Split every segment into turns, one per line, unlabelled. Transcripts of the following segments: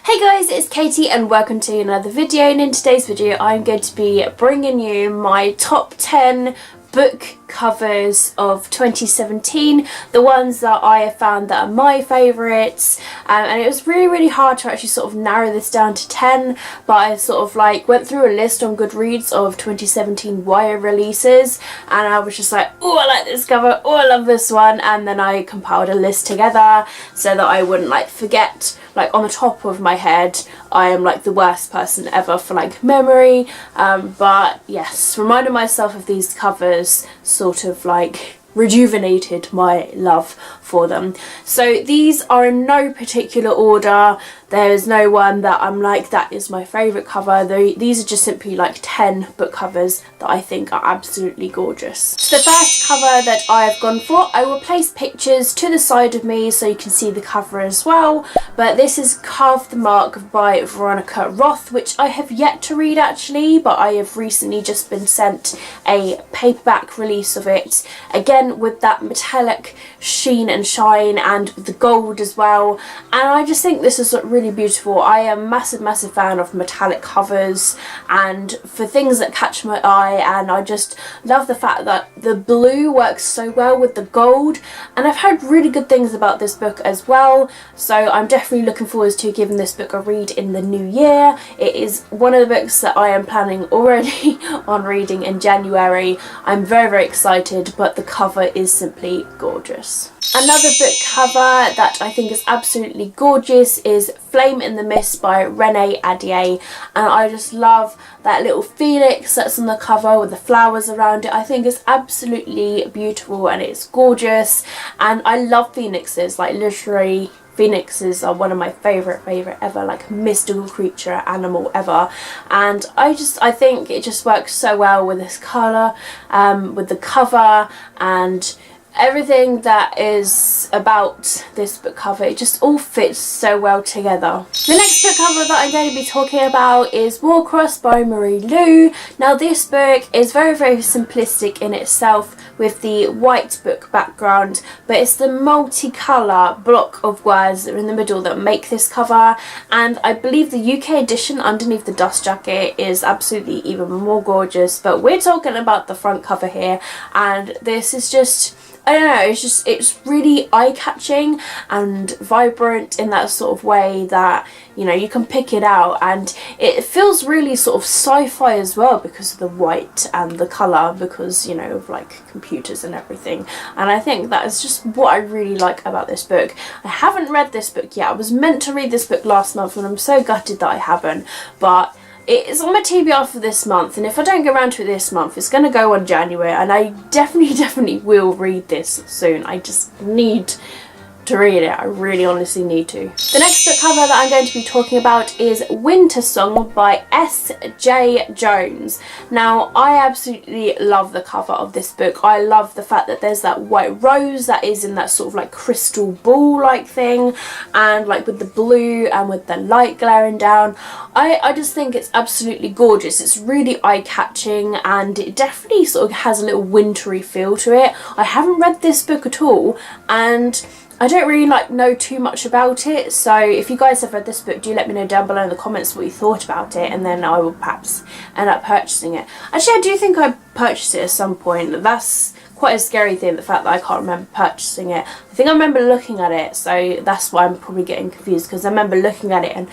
Hey guys, it's Katie and welcome to another video, and in today's video I'm going to be bringing you my top 10 book covers of 2017, the ones that I have found that are my favourites, and it was really hard to actually sort of narrow this down to 10, but I sort of like went through a list on Goodreads of 2017 YA releases and I was just like, oh, I like this cover, oh, I love this one, and then I compiled a list together so that I wouldn't like forget. Like on the top of my head I am like the worst person ever for like memory, but yes, reminding myself of these covers sort of like rejuvenated my love for them. So these are in no particular order. There's no one that I'm like, that is my favourite cover. These are just simply like 10 book covers that I think are absolutely gorgeous. So the first cover that I've gone for, I will place pictures to the side of me so you can see the cover as well, but this is Carve the Mark by Veronica Roth, which I have yet to read actually, but I have recently just been sent a paperback release of it, again with that metallic sheen and shine and the gold as well, and I just think this is really beautiful. I am a massive fan of metallic covers and for things that catch my eye, and I just love the fact that the blue works so well with the gold, and I've heard really good things about this book as well, so I'm definitely looking forward to giving this book a read in the new year. It is one of the books that I am planning already on reading in January. I'm very excited, but the cover is simply gorgeous. Another book cover that I think is absolutely gorgeous is Flame in the Mist by Renee Ahdieh, and I just love that little phoenix that's on the cover with the flowers around it. I think it's absolutely beautiful and it's gorgeous, and I love phoenixes, like literally phoenixes are one of my favourite ever, like mystical creature, animal ever, and I think it just works so well with this colour, with the cover and everything that is about this book cover. It just all fits so well together. The next book cover that I'm going to be talking about is Warcross by Marie Lu. Now this book is very simplistic in itself with the white book background, but it's the multicolour block of words that are in the middle that make this cover, and I believe the UK edition underneath the dust jacket is absolutely even more gorgeous, but we're talking about the front cover here, and this is just, I don't know, it's really eye-catching and vibrant in that sort of way that, you know, you can pick it out, and it feels really sort of sci-fi as well because of the white and the colour, because, you know, of like computers and everything, and I think that is just what I really like about this book. I haven't read this book yet. I was meant to read this book last month and I'm so gutted that I haven't, but it's on my TBR for this month, and if I don't get around to it this month, it's going to go on January, and I definitely will read this soon. I just need to read it. I really honestly need to. The next book cover that I'm going to be talking about is Winter Song by S.J. Jones. Now I absolutely love the cover of this book. I love the fact that there's that white rose that is in that sort of like crystal ball like thing, and like with the blue and with the light glaring down. I just think it's absolutely gorgeous. It's really eye-catching and it definitely sort of has a little wintry feel to it. I haven't read this book at all, and I don't really know too much about it, so if you guys have read this book, do let me know down below in the comments what you thought about it, and then I will perhaps end up purchasing it. Actually, I do think I purchased it at some point. That's quite a scary thing, the fact that I can't remember purchasing it. I think I remember looking at it, so that's why I'm probably getting confused, because I remember looking at it and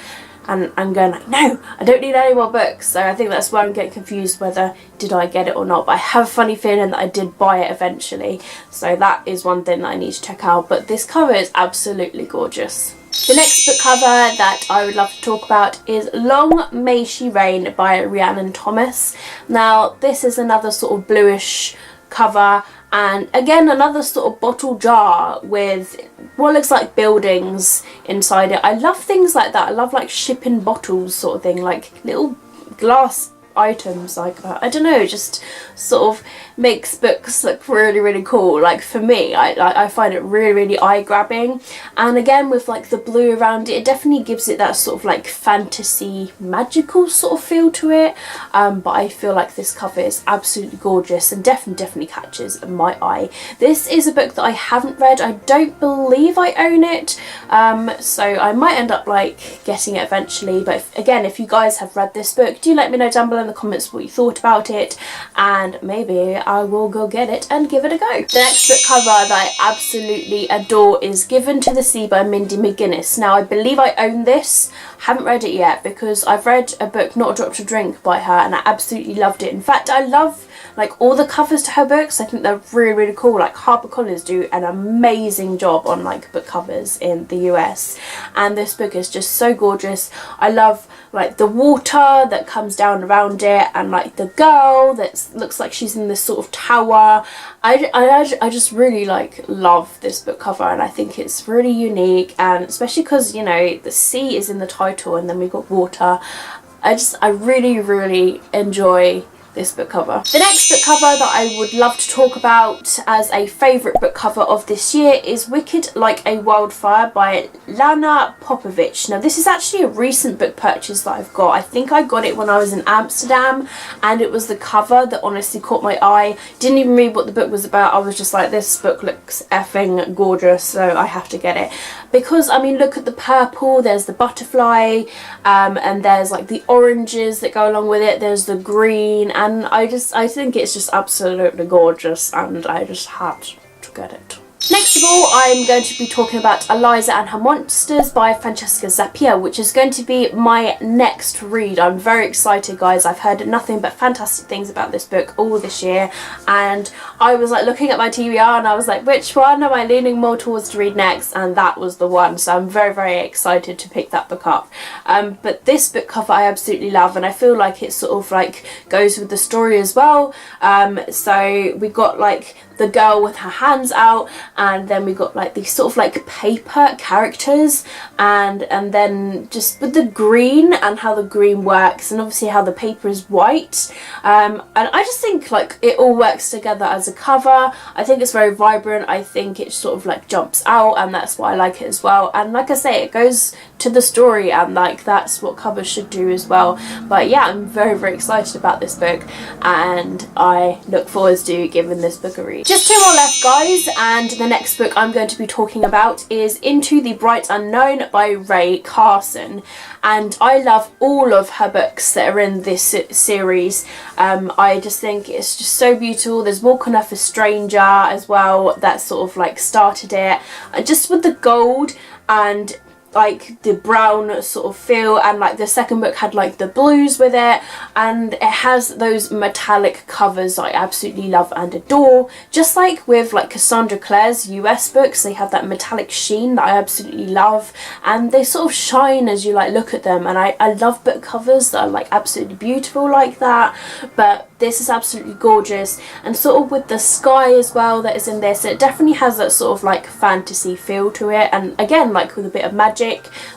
I'm going like, no, I don't need any more books, so I think that's why I'm getting confused whether did I get it or not, but I have a funny feeling that I did buy it eventually, so that is one thing that I need to check out, but this cover is absolutely gorgeous. The next book cover that I would love to talk about is Long May She Reign by Rhiannon Thomas. Now this is another sort of bluish cover, and again another sort of bottle jar with what looks like buildings inside it. I love things like that. I love like shipping bottles sort of thing, like little glass items. Like I don't know, just sort of makes books look really, really cool. Like for me, I find it really, really eye-grabbing, and again with like the blue around it, it definitely gives it that sort of like fantasy magical sort of feel to it. But I feel like this cover is absolutely gorgeous and definitely catches my eye. This is a book that I haven't read. I don't believe I own it, so I might end up like getting it eventually. But again, if you guys have read this book, do let me know down below in the comments what you thought about it, and maybe I will go get it and give it a go. The next book cover that I absolutely adore is Given to the Sea by Mindy McGuinness. Now I believe I own this, haven't read it yet because I've read a book, Not a Drop to Drink, by her, and I absolutely loved it. In fact, I love like all the covers to her books. I think they're really, really cool. Like HarperCollins do an amazing job on like book covers in the US, and this book is just so gorgeous. I love like the water that comes down around it, and like the girl that looks like she's in this sort of tower. I just really like love this book cover, and I think it's really unique, and especially because, you know, the sea is in the title and then we've got water. I really enjoy this book cover. The next book cover that I would love to talk about as a favourite book cover of this year is Wicked Like a Wildfire by Lana Popovich. Now this is actually a recent book purchase that I've got. I think I got it when I was in Amsterdam, and it was the cover that honestly caught my eye. Didn't even read what the book was about. I was just like, this book looks effing gorgeous, so I have to get it. Because I mean, look at the purple, there's the butterfly, and there's like the oranges that go along with it, there's the green, and I think it's just absolutely gorgeous, and I just had to get it. Next of all, I'm going to be talking about Eliza and Her Monsters by Francesca Zappia, which is going to be my next read. I'm very excited, guys. I've heard nothing but fantastic things about this book all this year, and I was like looking at my TBR and I was like, which one am I leaning more towards to read next? And that was the one, so I'm very excited to pick that book up. But this book cover I absolutely love, and I feel like it sort of like goes with the story as well. So we got like the girl with her hands out, and then we got like these sort of like paper characters, and then just with the green and how the green works, and obviously how the paper is white, and I just think like it all works together as a cover. I think it's very vibrant. I think it sort of like jumps out, and that's why I like it as well. And like I say, it goes to the story, and like that's what covers should do as well. But yeah, I'm very excited about this book, and I look forward to giving this book a read. Just two more left, guys, and the next book I'm going to be talking about is Into the Bright Unknown by Rae Carson, and I love all of her books that are in this series. I just think it's just so beautiful. There's Walking Off a Stranger as well that sort of like started it, just with the gold and like the brown sort of feel, and like the second book had like the blues with it, and it has those metallic covers that I absolutely love and adore. Just like with like Cassandra Clare's US books, they have that metallic sheen that I absolutely love, and they sort of shine as you like look at them, and I love book covers that are like absolutely beautiful like that. But this is absolutely gorgeous, and sort of with the sky as well that is in this, it definitely has that sort of like fantasy feel to it, and again like with a bit of magic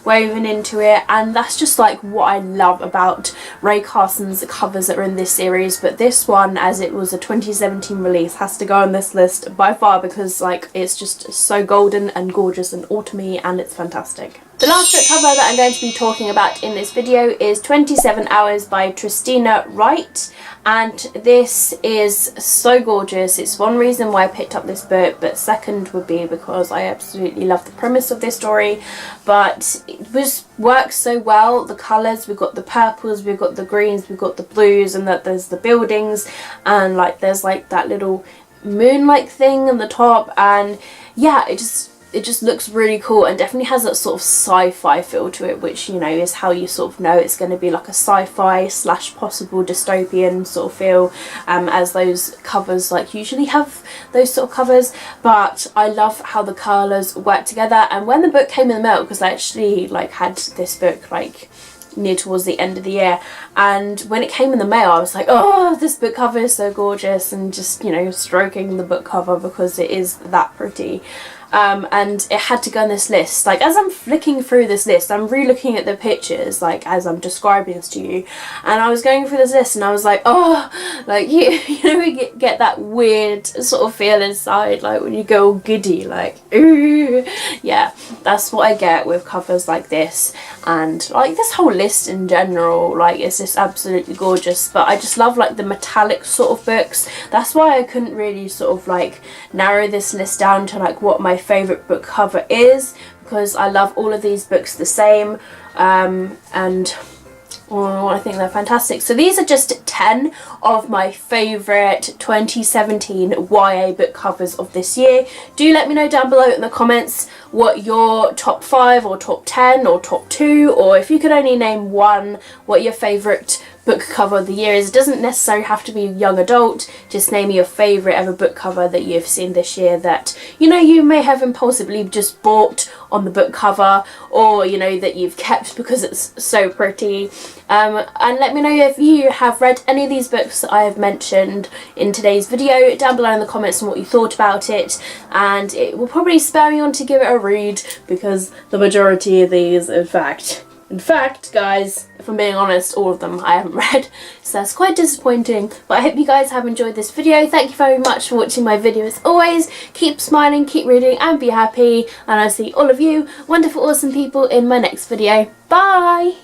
woven into it, and that's just like what I love about Rae Carson's covers that are in this series. But this one, as it was a 2017 release, has to go on this list by far, because like it's just so golden and gorgeous and autumny, and it's fantastic. The last book cover that I'm going to be talking about in this video is 27 Hours by Tristina Wright, and this is so gorgeous. It's one reason why I picked up this book, but second would be because I absolutely love the premise of this story. But it works so well. The colours, we've got the purples, we've got the greens, we've got the blues, and that there's the buildings, and like there's like that little moon-like thing on the top, and yeah, it just looks really cool, and definitely has that sort of sci-fi feel to it, which, you know, is how you sort of know it's going to be like a sci-fi / possible dystopian sort of feel, as those covers like usually have those sort of covers. But I love how the colours work together, and when the book came in the mail, because I actually like had this book like near towards the end of the year, and when it came in the mail I was like, oh, this book cover is so gorgeous, and just, you know, stroking the book cover because it is that pretty. and it had to go on this list. Like, as I'm flicking through this list, I'm re-looking at the pictures, like, as I'm describing this to you, and I was going through this list and I was like, oh, like, you know, we get that weird sort of feel inside, like, when you go all giddy, like, ooh. Yeah, that's what I get with covers like this, and, like, this whole list in general, like, it's just absolutely gorgeous. But I just love, like, the metallic sort of books. That's why I couldn't really sort of, like, narrow this list down to, like, what my favourite book cover is, because I love all of these books the same, and oh, I think they're fantastic. So these are just 10 of my favourite 2017 YA book covers of this year. Do let me know down below in the comments what your top 5 or top 10 or top 2, or if you could only name one, what your favourite book cover of the year is. It doesn't necessarily have to be young adult, just name me your favourite ever book cover that you've seen this year that, you know, you may have impulsively just bought on the book cover, or, you know, that you've kept because it's so pretty. And let me know if you have read any of these books that I have mentioned in today's video down below in the comments and what you thought about it, and it will probably spur me on to give it a read, because the majority of these, in fact, guys, if I'm being honest, all of them I haven't read, so that's quite disappointing. But I hope you guys have enjoyed this video. Thank you very much for watching my video as always. Keep smiling, keep reading, and be happy, and I'll see all of you wonderful, awesome people in my next video. Bye!